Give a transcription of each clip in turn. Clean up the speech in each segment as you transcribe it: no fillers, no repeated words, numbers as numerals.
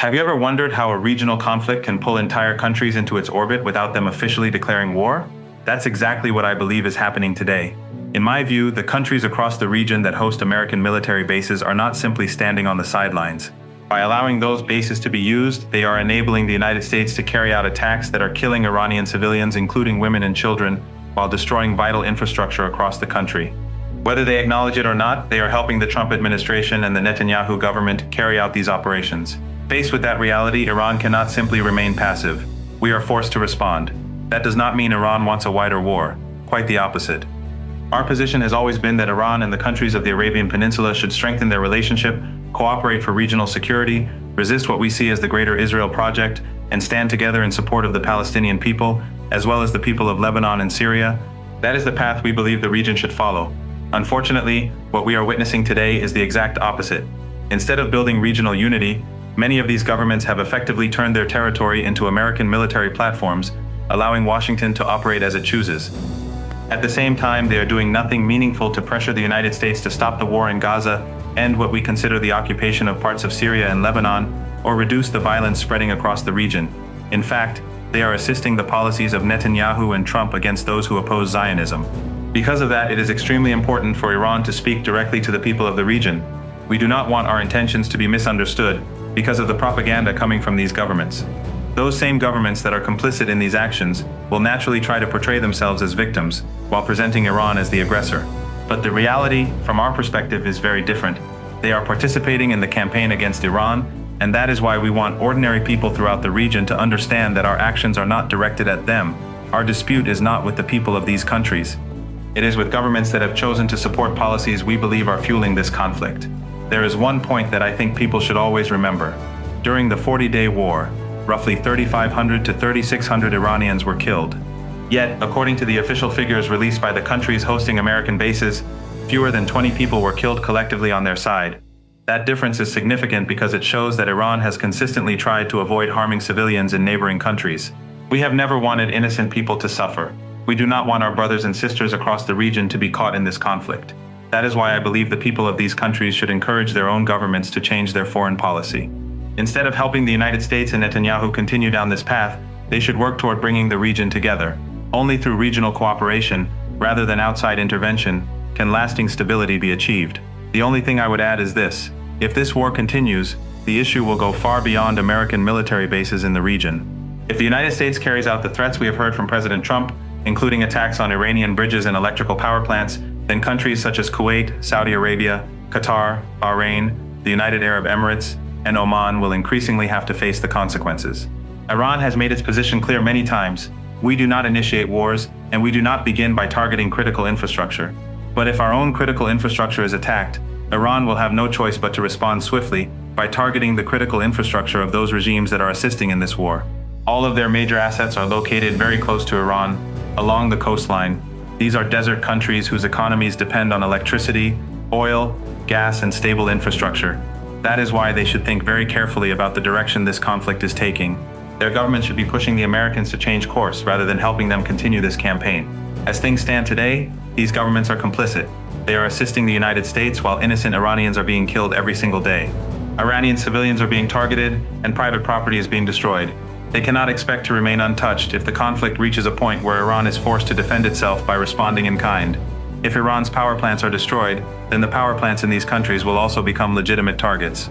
Have you ever wondered how a regional conflict can pull entire countries into its orbit without them officially declaring war? That's exactly what I believe is happening today. In my view, the countries across the region that host American military bases are not simply standing on the sidelines. By allowing those bases to be used, they are enabling the United States to carry out attacks that are killing Iranian civilians, including women and children, while destroying vital infrastructure across the country. Whether they acknowledge it or not, they are helping the Trump administration and the Netanyahu government carry out these operations. Faced with that reality, Iran cannot simply remain passive. We are forced to respond. That does not mean Iran wants a wider war. Quite the opposite. Our position has always been that Iran and the countries of the Arabian Peninsula should strengthen their relationship, cooperate for regional security, resist what we see as the Greater Israel Project, and stand together in support of the Palestinian people, as well as the people of Lebanon and Syria. That is the path we believe the region should follow. Unfortunately, what we are witnessing today is the exact opposite. Instead of building regional unity, many of these governments have effectively turned their territory into American military platforms, allowing Washington to operate as it chooses. At the same time, they are doing nothing meaningful to pressure the United States to stop the war in Gaza, end what we consider the occupation of parts of Syria and Lebanon, or reduce the violence spreading across the region. In fact, they are assisting the policies of Netanyahu and Trump against those who oppose Zionism. Because of that, it is extremely important for Iran to speak directly to the people of the region. We do not want our intentions to be misunderstood because of the propaganda coming from these governments. Those same governments that are complicit in these actions will naturally try to portray themselves as victims, while presenting Iran as the aggressor. But the reality, from our perspective, is very different. They are participating in the campaign against Iran, and that is why we want ordinary people throughout the region to understand that our actions are not directed at them. Our dispute is not with the people of these countries. It is with governments that have chosen to support policies we believe are fueling this conflict. There is one point that I think people should always remember. During the 40-day war, roughly 3,500 to 3,600 Iranians were killed. Yet, according to the official figures released by the countries hosting American bases, fewer than 20 people were killed collectively on their side. That difference is significant because it shows that Iran has consistently tried to avoid harming civilians in neighboring countries. We have never wanted innocent people to suffer. We do not want our brothers and sisters across the region to be caught in this conflict. That is why I believe the people of these countries should encourage their own governments to change their foreign policy. Instead of helping the United States and Netanyahu continue down this path, they should work toward bringing the region together. Only through regional cooperation, rather than outside intervention, can lasting stability be achieved. The only thing I would add is this: if this war continues, the issue will go far beyond American military bases in the region. If the United States carries out the threats we have heard from President Trump, including attacks on Iranian bridges and electrical power plants, then countries such as Kuwait, Saudi Arabia, Qatar, Bahrain, the United Arab Emirates, and Oman will increasingly have to face the consequences. Iran has made its position clear many times. We do not initiate wars, and we do not begin by targeting critical infrastructure. But if our own critical infrastructure is attacked, Iran will have no choice but to respond swiftly by targeting the critical infrastructure of those regimes that are assisting in this war. All of their major assets are located very close to Iran, along the coastline. These are desert countries whose economies depend on electricity, oil, gas, and stable infrastructure. That is why they should think very carefully about the direction this conflict is taking. Their government should be pushing the Americans to change course rather than helping them continue this campaign. As things stand today, these governments are complicit. They are assisting the United States while innocent Iranians are being killed every single day. Iranian civilians are being targeted and private property is being destroyed. They cannot expect to remain untouched if the conflict reaches a point where Iran is forced to defend itself by responding in kind. If Iran's power plants are destroyed, then the power plants in these countries will also become legitimate targets.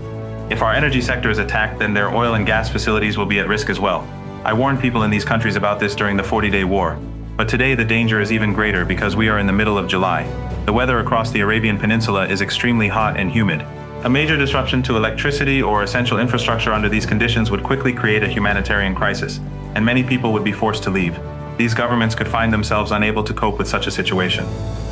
If our energy sector is attacked, then their oil and gas facilities will be at risk as well. I warned people in these countries about this during the 40-day war. But today the danger is even greater because we are in the middle of July. The weather across the Arabian Peninsula is extremely hot and humid. A major disruption to electricity or essential infrastructure under these conditions would quickly create a humanitarian crisis, and many people would be forced to leave. These governments could find themselves unable to cope with such a situation.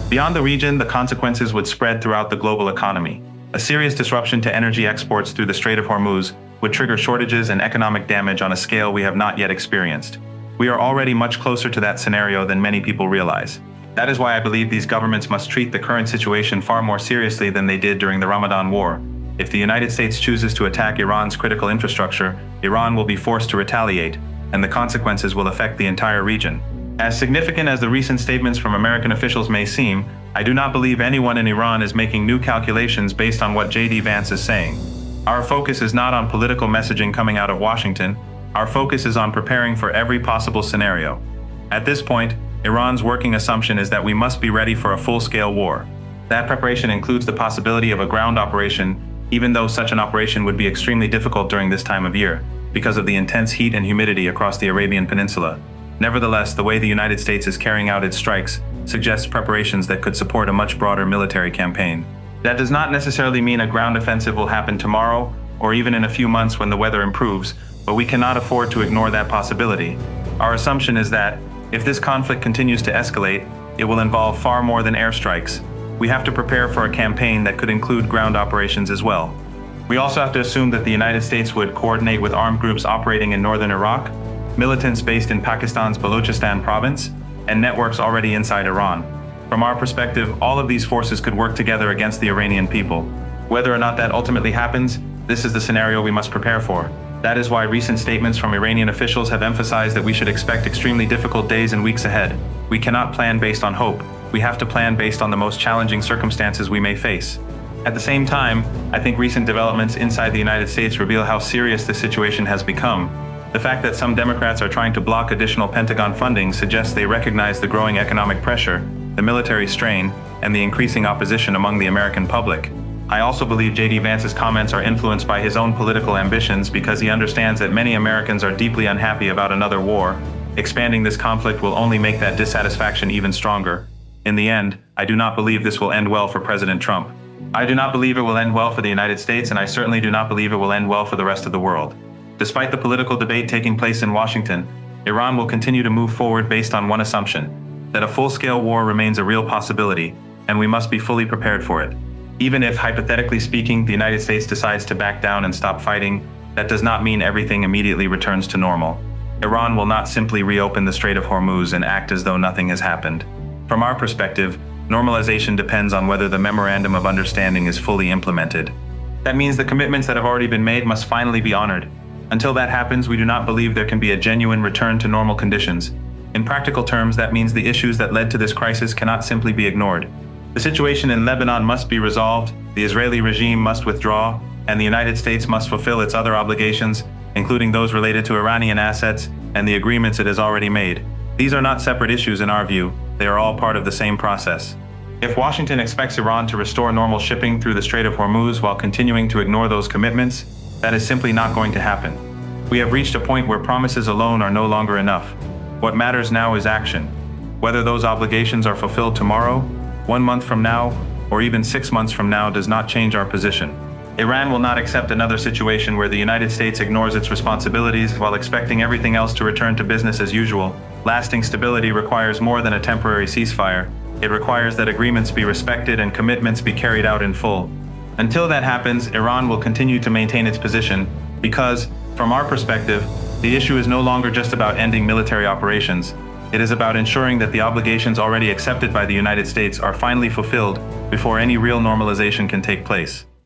Beyond the region, the consequences would spread throughout the global economy. A serious disruption to energy exports through the Strait of Hormuz would trigger shortages and economic damage on a scale we have not yet experienced. We are already much closer to that scenario than many people realize. That is why I believe these governments must treat the current situation far more seriously than they did during the Ramadan War. If the United States chooses to attack Iran's critical infrastructure, Iran will be forced to retaliate, and the consequences will affect the entire region. As significant as the recent statements from American officials may seem, I do not believe anyone in Iran is making new calculations based on what J.D. Vance is saying. Our focus is not on political messaging coming out of Washington. Our focus is on preparing for every possible scenario. At this point, Iran's working assumption is that we must be ready for a full-scale war. That preparation includes the possibility of a ground operation, even though such an operation would be extremely difficult during this time of year, because of the intense heat and humidity across the Arabian Peninsula. Nevertheless, the way the United States is carrying out its strikes suggests preparations that could support a much broader military campaign. That does not necessarily mean a ground offensive will happen tomorrow, or even in a few months when the weather improves, but we cannot afford to ignore that possibility. Our assumption is that, if this conflict continues to escalate, it will involve far more than airstrikes. We have to prepare for a campaign that could include ground operations as well. We also have to assume that the United States would coordinate with armed groups operating in northern Iraq, militants based in Pakistan's Balochistan province, and networks already inside Iran. From our perspective, all of these forces could work together against the Iranian people. Whether or not that ultimately happens, this is the scenario we must prepare for. That is why recent statements from Iranian officials have emphasized that we should expect extremely difficult days and weeks ahead. We cannot plan based on hope. We have to plan based on the most challenging circumstances we may face. At the same time, I think recent developments inside the United States reveal how serious the situation has become. The fact that some Democrats are trying to block additional Pentagon funding suggests they recognize the growing economic pressure, the military strain, and the increasing opposition among the American public. I also believe J.D. Vance's comments are influenced by his own political ambitions because he understands that many Americans are deeply unhappy about another war. Expanding this conflict will only make that dissatisfaction even stronger. In the end, I do not believe this will end well for President Trump. I do not believe it will end well for the United States, and I certainly do not believe it will end well for the rest of the world. Despite the political debate taking place in Washington, Iran will continue to move forward based on one assumption, that a full-scale war remains a real possibility, and we must be fully prepared for it. Even if, hypothetically speaking, the United States decides to back down and stop fighting, that does not mean everything immediately returns to normal. Iran will not simply reopen the Strait of Hormuz and act as though nothing has happened. From our perspective, normalization depends on whether the Memorandum of Understanding is fully implemented. That means the commitments that have already been made must finally be honored. Until that happens, we do not believe there can be a genuine return to normal conditions. In practical terms, that means the issues that led to this crisis cannot simply be ignored. The situation in Lebanon must be resolved, the Israeli regime must withdraw, and the United States must fulfill its other obligations, including those related to Iranian assets and the agreements it has already made. These are not separate issues in our view, they are all part of the same process. If Washington expects Iran to restore normal shipping through the Strait of Hormuz while continuing to ignore those commitments, that is simply not going to happen. We have reached a point where promises alone are no longer enough. What matters now is action. Whether those obligations are fulfilled tomorrow, 1 month from now, or even 6 months from now does not change our position. Iran will not accept another situation where the United States ignores its responsibilities while expecting everything else to return to business as usual. Lasting stability requires more than a temporary ceasefire. It requires that agreements be respected and commitments be carried out in full. Until that happens, Iran will continue to maintain its position because, from our perspective, the issue is no longer just about ending military operations. It is about ensuring that the obligations already accepted by the United States are finally fulfilled before any real normalization can take place.